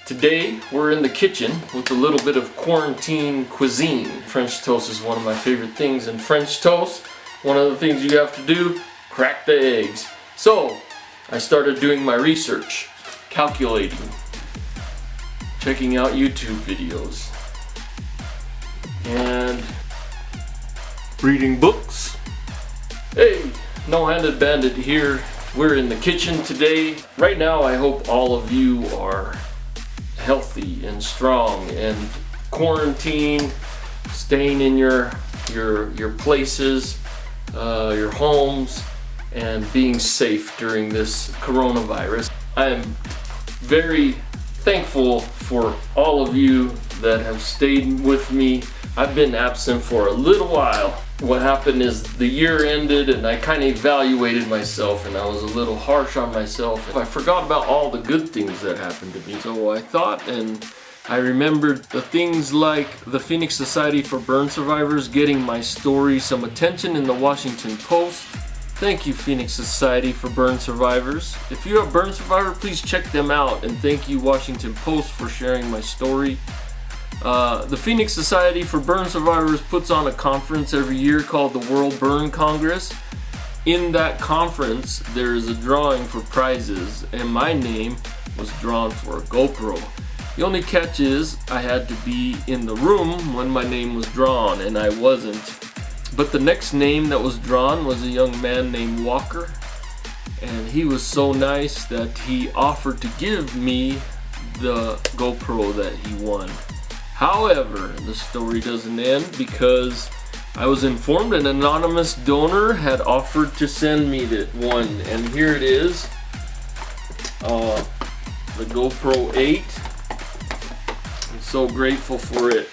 Today we're in the kitchen with a little bit of quarantine cuisine. French toast is one of my favorite things, and French toast, one of the things you have to do, crack the eggs. So I started doing my research, calculating, checking out YouTube videos, and reading books. Hey, No-Handed Bandit here. We're in the kitchen today. Right now I hope all of you are healthy and strong and quarantine, staying in your places, your homes, and being safe during this coronavirus. I am very thankful for all of you that have stayed with me. I've been absent for a little while. What happened is the year ended and I kind of evaluated myself, and I was a little harsh on myself. I forgot about all the good things that happened to me. So I thought, and I remembered the things like the Phoenix Society for Burn Survivors getting my story some attention in the Washington Post. Thank you, Phoenix Society for Burn Survivors. If you're a burn survivor, please check them out, and thank you, Washington Post, for sharing my story. The Phoenix Society for Burn Survivors puts on a conference every year called the World Burn Congress. In that conference, there is a drawing for prizes, and my name was drawn for a GoPro. The only catch is I had to be in the room when my name was drawn, and I wasn't. But the next name that was drawn was a young man named Walker, and he was so nice that he offered to give me the GoPro that he won. However, the story doesn't end, because I was informed an anonymous donor had offered to send me that one, and here it is, the GoPro 8. I'm so grateful for it.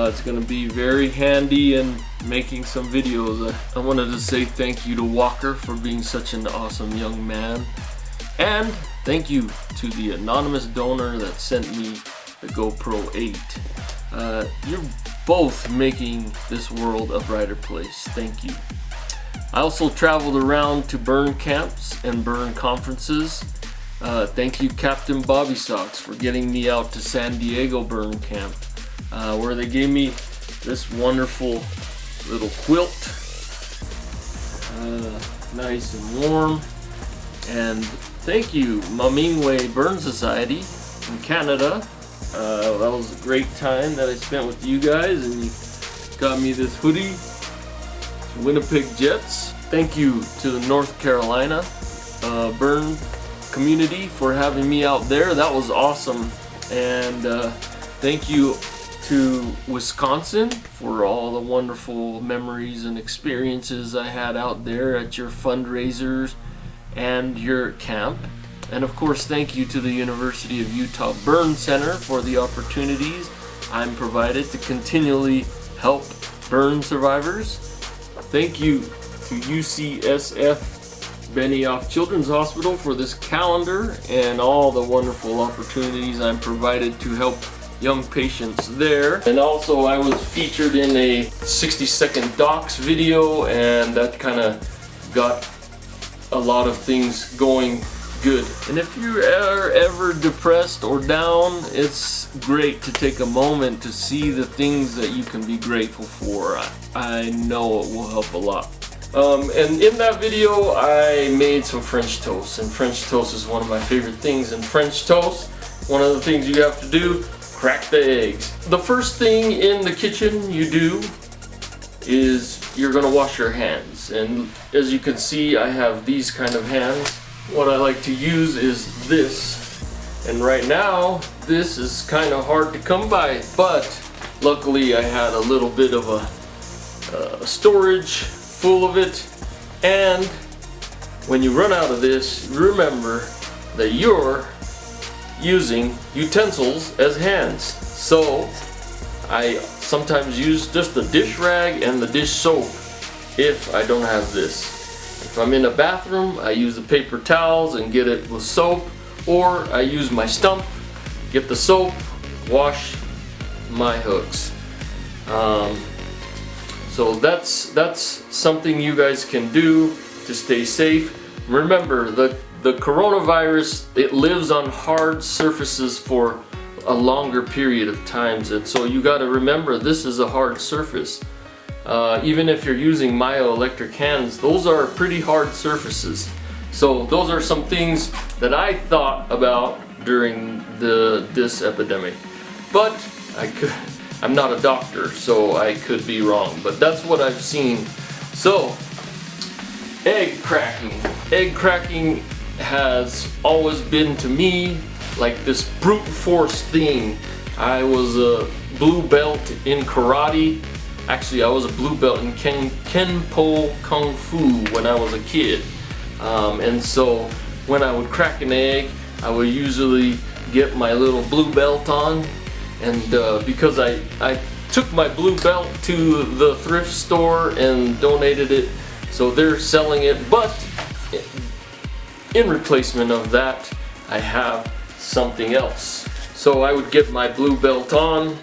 It's going to be very handy in making some videos. I wanted to say thank you to Walker for being such an awesome young man, and thank you to the anonymous donor that sent me the GoPro 8. You're both making this world a brighter place. Thank you. I also traveled around to burn camps and burn conferences. Thank you, Captain Bobby Socks, for getting me out to San Diego burn camp, where they gave me this wonderful little quilt, nice and warm. And thank you, Mamingwe Burn Society in Canada. That was a great time that I spent with you guys, and you got me this hoodie, Winnipeg Jets. Thank you to the North Carolina burn community for having me out there. That was awesome. And thank you to Wisconsin for all the wonderful memories and experiences I had out there at your fundraisers and your camp. And of course, thank you to the University of Utah Burn Center for the opportunities I'm provided to continually help burn survivors. Thank you to UCSF Benioff Children's Hospital for this calendar and all the wonderful opportunities I'm provided to help young patients there. And also, I was featured in a 60-second docs video, and that kind of got a lot of things going good. And if you are ever depressed or down, it's great to take a moment to see the things that you can be grateful for. I know it will help a lot. And in that video, I made some French toast, and French toast is one of my favorite things. And French toast, one of the things you have to do, crack the eggs. The first thing in the kitchen you do is you're gonna wash your hands. And as you can see, I have these kind of hands. What I like to use is this, and right now this is kind of hard to come by, but luckily I had a little bit of a storage full of it. And when you run out of this, remember that you're using utensils as hands. So I sometimes use just the dish rag and the dish soap if I don't have this. If I'm in a bathroom, I use the paper towels and get it with soap, or I use my stump, get the soap, wash my hooks. So that's something you guys can do to stay safe. Remember, the the coronavirus, it lives on hard surfaces for a longer period of times, and so you got to remember this is a hard surface. Even if you're using myoelectric hands, those are pretty hard surfaces. So those are some things that I thought about during this epidemic. But I'm not a doctor, so I could be wrong, but that's what I've seen. So, egg cracking. Egg cracking has always been to me like this brute force thing. I was a blue belt in karate. Actually, I was a blue belt in Kenpo Kung Fu when I was a kid. And so when I would crack an egg, I would usually get my little blue belt on. And because I took my blue belt to the thrift store and donated it, so they're selling it, but in replacement of that, I have something else. So I would get my blue belt on.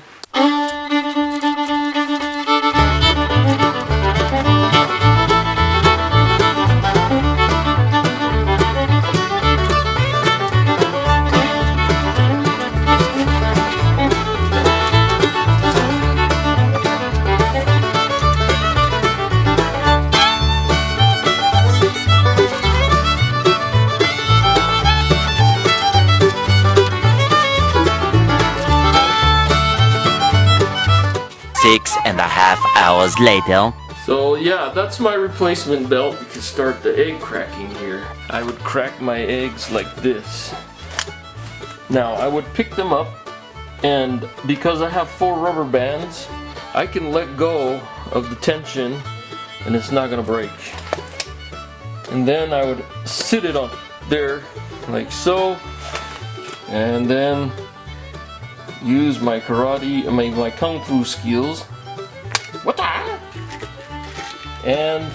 Six and a half hours later. So yeah, that's my replacement belt. We can start the egg cracking here. I would crack my eggs like this. Now I would pick them up, and because I have 4 rubber bands, I can let go of the tension and it's not gonna break. And then I would sit it on there like so, and then use my karate, my kung fu skills. What the? And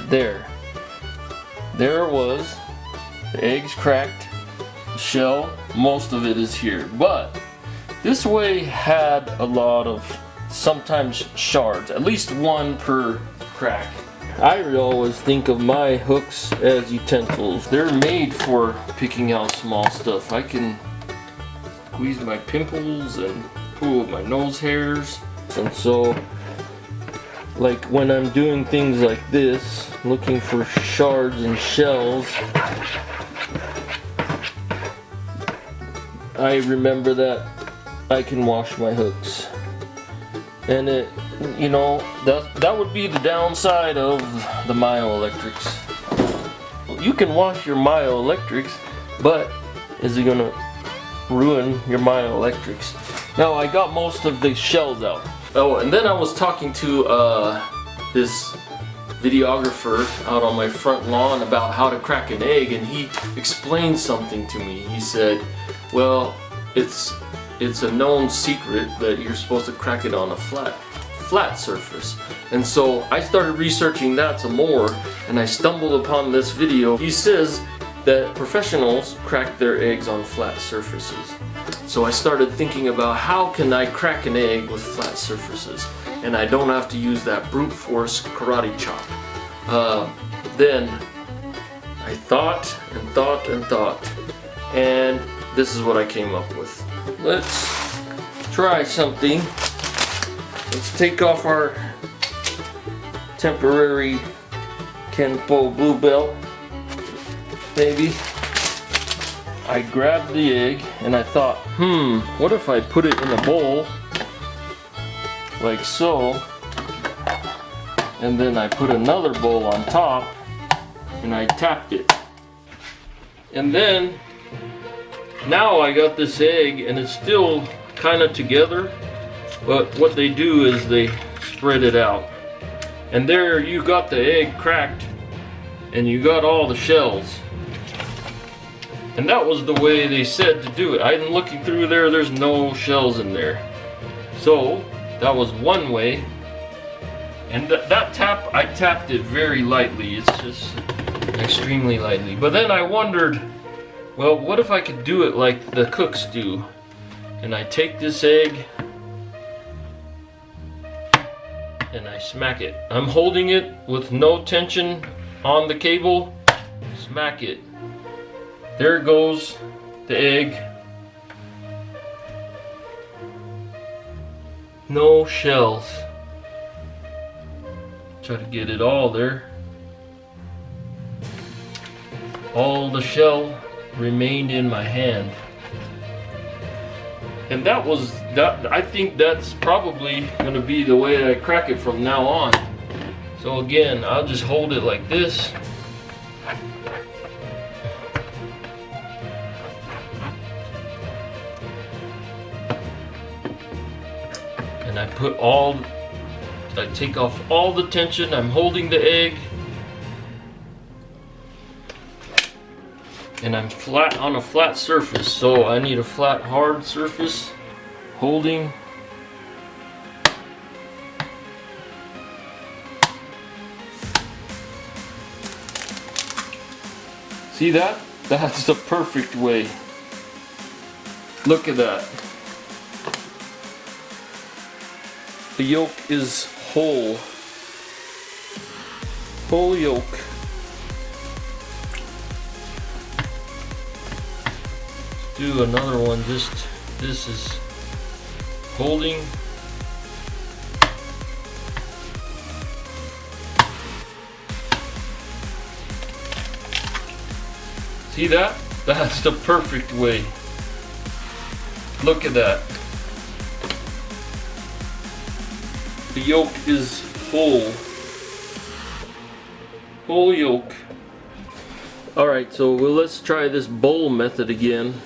there it was. The eggs cracked. The shell, most of it is here. But this way had a lot of sometimes shards, at least one per crack. I always think of my hooks as utensils. They're made for picking out small stuff. I can squeeze my pimples and pull my nose hairs. And so, like when I'm doing things like this, looking for shards and shells, I remember that I can wash my hooks. And it, you know, that would be the downside of the myoelectrics. You can wash your myoelectrics, but is it gonna ruin your myoelectrics? Now I got most of the shells out. Oh, and then I was talking to this videographer out on my front lawn about how to crack an egg, and he explained something to me. He said, well, it's a known secret that you're supposed to crack it on a flat surface. And so I started researching that some more, and I stumbled upon this video. He says that professionals crack their eggs on flat surfaces. So I started thinking about how can I crack an egg with flat surfaces, and I don't have to use that brute force karate chop. Then I thought and thought and thought, and this is what I came up with. Let's try something. Let's take off our temporary Kenpo blue belt. Maybe. I grabbed the egg and I thought, what if I put it in a bowl like so, and then I put another bowl on top and I tapped it. And then now I got this egg and it's still kind of together, but what they do is they spread it out. And there you got the egg cracked and you got all the shells. And that was the way they said to do it. I'm looking through there, there's no shells in there. So that was one way. And that tap, I tapped it very lightly. It's just extremely lightly. But then I wondered, well, what if I could do it like the cooks do? And I take this egg and I smack it. I'm holding it with no tension on the cable. Smack it. There goes the egg. No shells. Try to get it all there. All the shell remained in my hand. And that was that. I think that's probably going to be the way I crack it from now on. So again, I'll just hold it like this. And I take off all the tension. I'm holding the egg. And I'm flat on a flat surface, so I need a flat, hard surface. Holding. See that? That's the perfect way. Look at that. The yolk is whole. Whole yolk. Do another one. Just this is holding. See that? That's the perfect way. Look at that. The yolk is whole. Whole yolk. Alright, so let's try this bowl method again.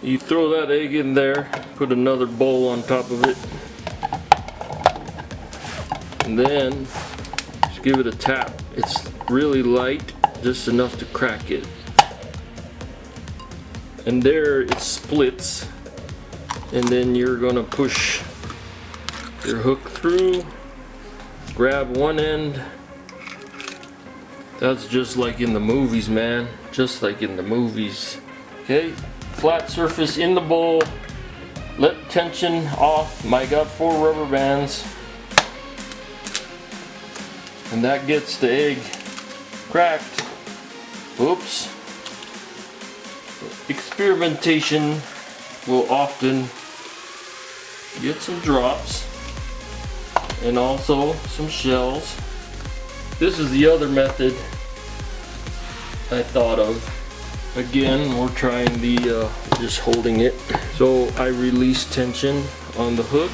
You throw that egg in there, put another bowl on top of it, and then just give it a tap. It's really light, just enough to crack it. And there it splits, and then you're gonna push your hook through, grab one end. That's just like in the movies, man. Just like in the movies. Okay, flat surface in the bowl. Let tension off. I got 4 rubber bands. And that gets the egg cracked. Oops. Experimentation will often get some drops and also some shells. This is the other method I thought of. Again, we're trying the just holding it. So I release tension on the hook,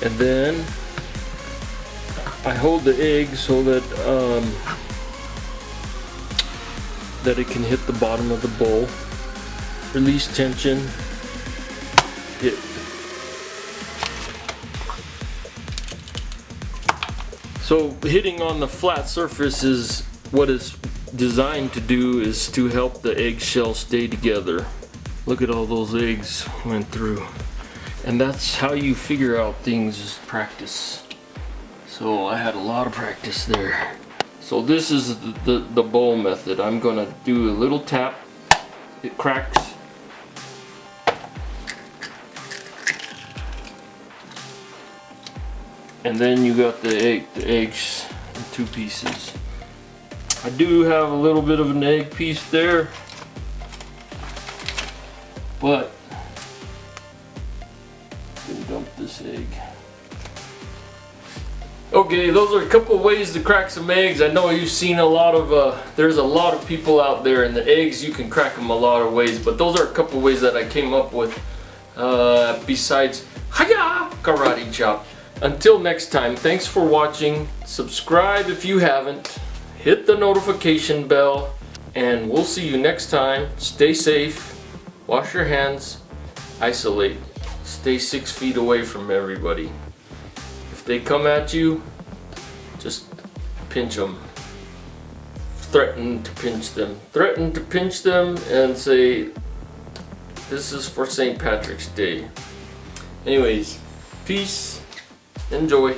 and then I hold the egg so that that it can hit the bottom of the bowl. Release tension, hit. So hitting on the flat surface is what it's designed to do, is to help the eggshell stay together. Look at all those eggs went through. And that's how you figure out things, is practice. So I had a lot of practice there. So this is the bowl method. I'm gonna do a little tap. It cracks. And then you got the eggs in 2 pieces. I do have a little bit of an egg piece there, but I'm gonna dump this egg. Okay, those are a couple ways to crack some eggs. I know you've seen a lot of, there's a lot of people out there, and the eggs, you can crack them a lot of ways, but those are a couple ways that I came up with, besides hiya karate chop. Until next time, thanks for watching. Subscribe if you haven't. Hit the notification bell, and we'll see you next time. Stay safe, wash your hands, isolate, stay 6 feet away from everybody. If they come at you, just pinch them. Threaten to pinch them. Threaten to pinch them and say, this is for St. Patrick's Day. Anyways, peace, enjoy.